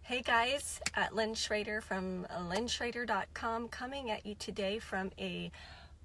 Hey guys, Lynn Schrader from lynnschrader.com coming at you today from a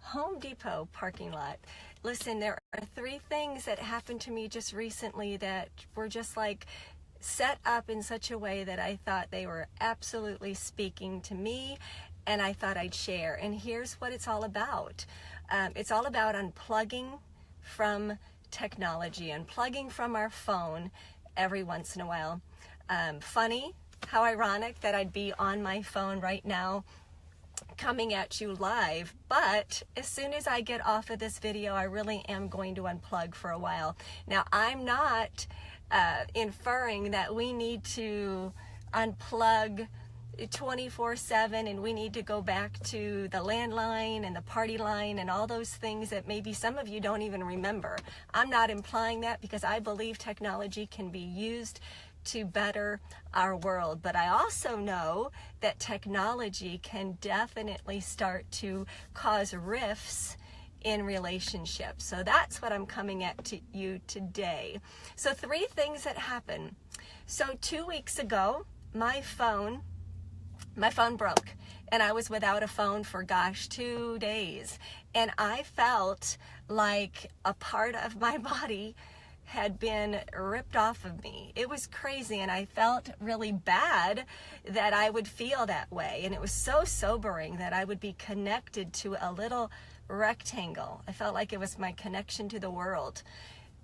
Home Depot parking lot. Listen, there are three things that happened to me just recently that were just like set up in such a way that I thought they were absolutely speaking to me and I thought I'd share. And here's what it's all about. It's all about unplugging from technology, unplugging from our phone every once in a while. Funny, how ironic that I'd be on my phone right now coming at you live, but as soon as I get off of this video, I really am going to unplug for a while. Now, I'm not inferring that we need to unplug 24/7 and we need to go back to the landline and the party line and all those things that maybe some of you don't even remember. I'm not implying that because I believe technology can be used to better our world, but I also know that technology can definitely start to cause rifts in relationships. So that's what I'm coming at to you today. So three things that happen. So 2 weeks ago, my phone broke and I was without a phone for 2 days, and I felt like a part of my body had been ripped off of me. It was crazy, and I felt really bad that I would feel that way, and it was so sobering that I would be connected to a little rectangle. I felt like it was my connection to the world,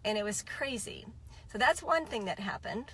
and it was crazy. So that's one thing that happened.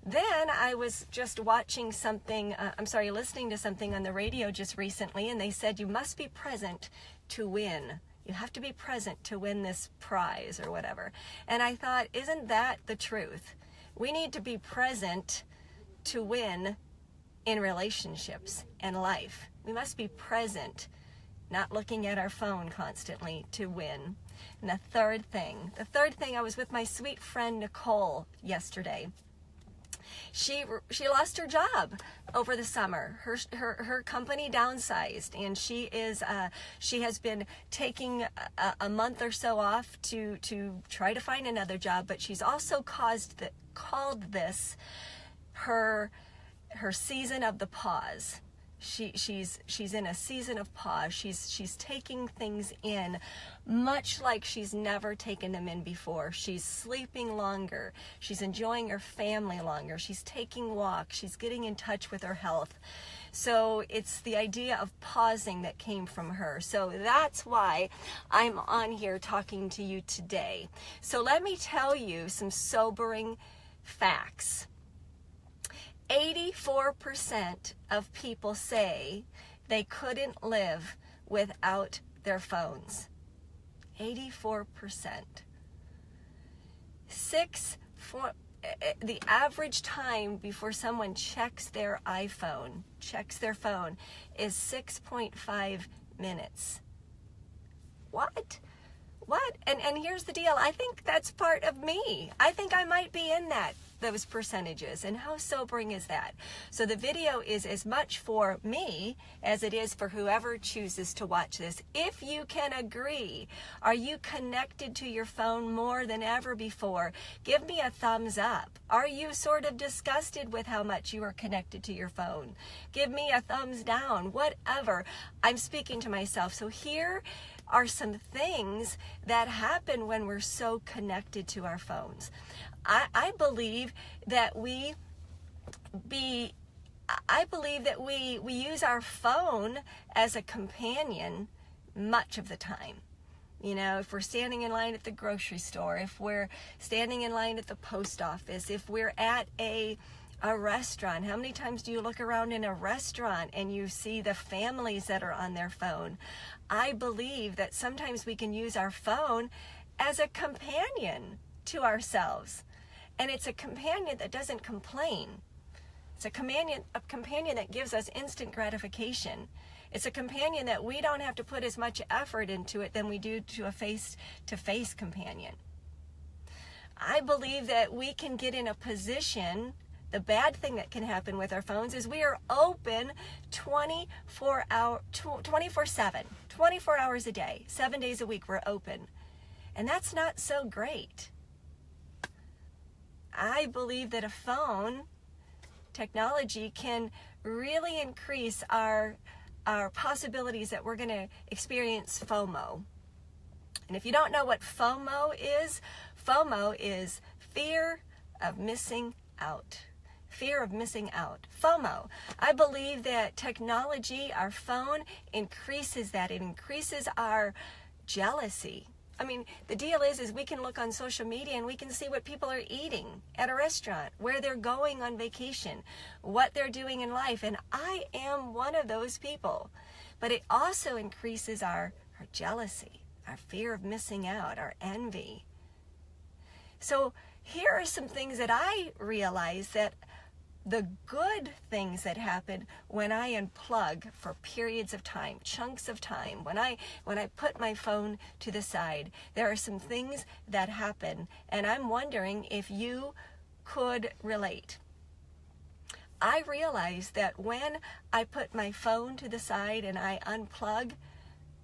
Then I was just listening to something on the radio just recently, and they said you must be present to win. You have to be present to win this prize or whatever. And I thought, isn't that the truth? We need to be present to win in relationships and life. We must be present, not looking at our phone constantly, to win. And the third thing, I was with my sweet friend Nicole yesterday. She lost her job over the summer. Her company downsized, and she has been taking a month or so off to try to find another job. But she's also called this her season of the pause. She's in a season of pause. She's taking things in much like she's never taken them in before. She's sleeping longer. She's enjoying her family longer. She's taking walks. She's getting in touch with her health. So it's the idea of pausing that came from her. So that's why I'm on here talking to you today. So let me tell you some sobering facts. 84% of people say they couldn't live without their phones. 84%. The average time before someone checks their phone, is 6.5 minutes. What? And here's the deal. I think that's part of me. I think I might be in those percentages. And how sobering is that? So the video is as much for me as it is for whoever chooses to watch this. If you can agree, are you connected to your phone more than ever before? Give me a thumbs up. Are you sort of disgusted with how much you are connected to your phone? Give me a thumbs down. Whatever. I'm speaking to myself. So here are some things that happen when we're so connected to our phones. I believe that we use our phone as a companion much of the time. You know, if we're standing in line at the grocery store, if we're standing in line at the post office, if we're at a restaurant. How many times do you look around in a restaurant and you see the families that are on their phone? I believe that sometimes we can use our phone as a companion to ourselves. And it's a companion that doesn't complain. It's a companion that gives us instant gratification. It's a companion that we don't have to put as much effort into it than we do to a face-to-face companion. I believe that we can get in a position. The bad thing that can happen with our phones is we are open 24/7, 24 hours a day, 7 days a week we're open. And that's not so great. I believe that a phone technology can really increase our possibilities that we're going to experience FOMO. And if you don't know what FOMO is fear of missing out. Fear of missing out. FOMO. I believe that technology, our phone, increases that. It increases our jealousy. I mean, the deal is we can look on social media and we can see what people are eating at a restaurant, where they're going on vacation, what they're doing in life. And I am one of those people. But it also increases our jealousy, our fear of missing out, our envy. So here are some things that I realize, that the good things that happen when I unplug for periods of time, chunks of time, when I put my phone to the side, there are some things that happen, and I'm wondering if you could relate. I realize that when I put my phone to the side and I unplug,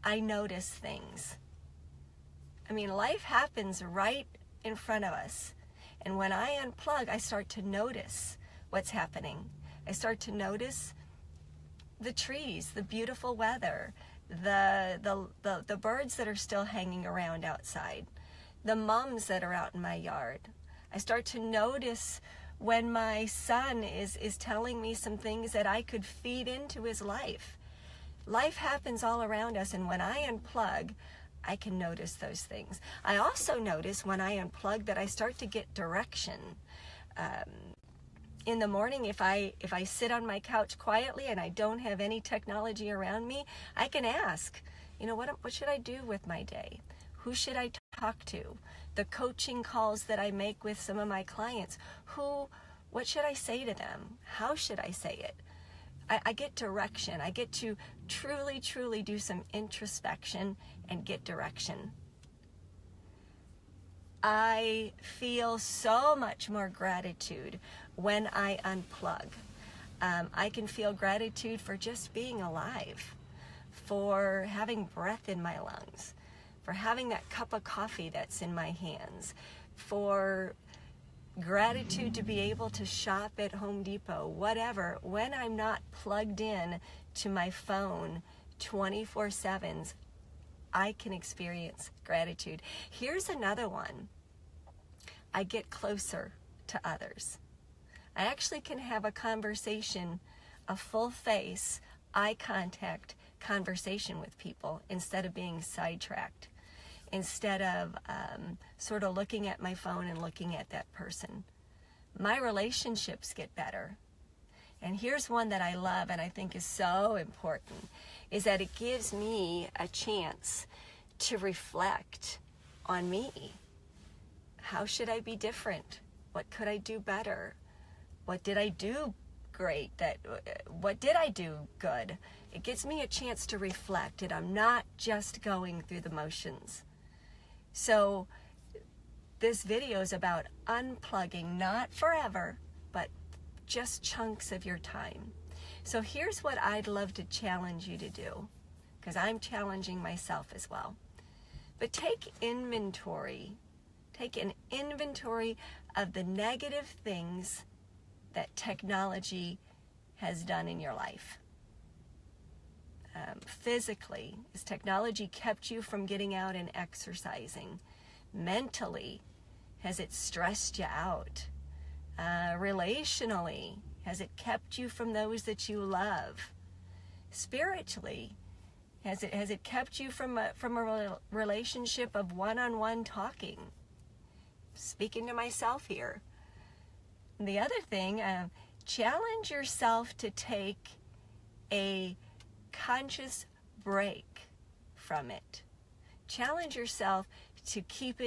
I notice things. I mean, life happens right in front of us. And when I unplug, I start to notice what's happening. I start to notice the trees, the beautiful weather, the birds that are still hanging around outside, the mums that are out in my yard. I start to notice when my son is telling me some things that I could feed into his life. Life happens all around us, and when I unplug, I can notice those things. I also notice when I unplug that I start to get direction. In the morning, if I sit on my couch quietly and I don't have any technology around me, I can ask, what should I do with my day? Who should I talk to? The coaching calls that I make with some of my clients, what should I say to them? How should I say it? I get direction. I get to truly, truly do some introspection and get direction. I feel so much more gratitude when I unplug. I can feel gratitude for just being alive, for having breath in my lungs, for having that cup of coffee that's in my hands, for gratitude to be able to shop at Home Depot, whatever. When I'm not plugged in to my phone 24/7, I can experience gratitude. Here's another one. I get closer to others. I actually can have a conversation, a full face, eye contact conversation with people instead of being sidetracked, instead of sort of looking at my phone and looking at that person. My relationships get better. And here's one that I love and I think is so important, is that it gives me a chance to reflect on me. How should I be different? What could I do better? What did I do great? What did I do good? It gives me a chance to reflect, and I'm not just going through the motions. So this video is about unplugging, not forever, but just chunks of your time. So here's what I'd love to challenge you to do, because I'm challenging myself as well. But take inventory. Take an inventory of the negative things that technology has done in your life. Physically, has technology kept you from getting out and exercising? Mentally, has it stressed you out? Relationally, has it kept you from those that you love? Spiritually, has it kept you from a relationship of one-on-one talking? Speaking to myself here. And the other thing, challenge yourself to take a conscious break from it. Challenge yourself to keep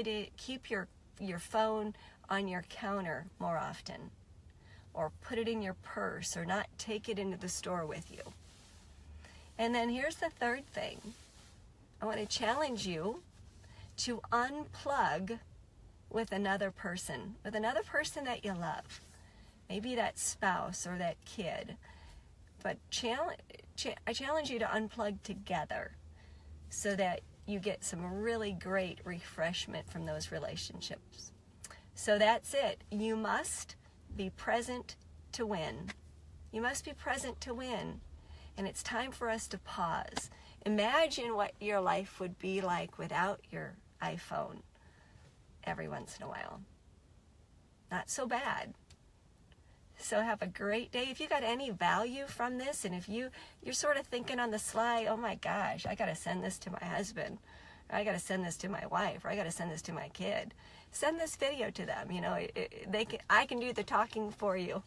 your phone on your counter more often, or put it in your purse, or not take it into the store with you. And then here's the third thing. I want to challenge you to unplug with another person that you love. Maybe that spouse or that kid. But I challenge you to unplug together so that you get some really great refreshment from those relationships. So that's it. You must be present to win. You must be present to win. And it's time for us to pause. Imagine what your life would be like without your iPhone every once in a while. Not so bad. So have a great day. If you got any value from this, and if you're sort of thinking on the sly, oh my gosh, I got to send this to my husband, or I got to send this to my wife, or I got to send this to my kid, send this video to them. You know, I can do the talking for you.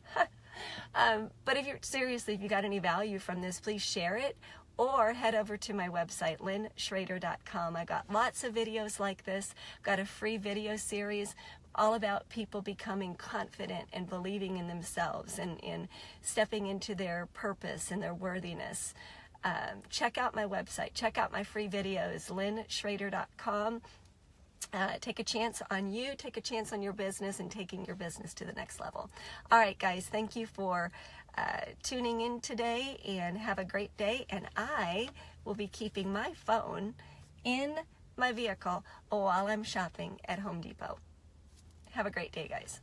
But if you got any value from this, please share it, or head over to my website, lynnschrader.com. I got lots of videos like this. Got a free video series all about people becoming confident and believing in themselves and stepping into their purpose and their worthiness. Check out my website. Check out my free videos, lynnschrader.com. Take a chance on you, take a chance on your business, and taking your business to the next level. All right, guys, thank you for tuning in today, and have a great day. And I will be keeping my phone in my vehicle while I'm shopping at Home Depot. Have a great day, guys.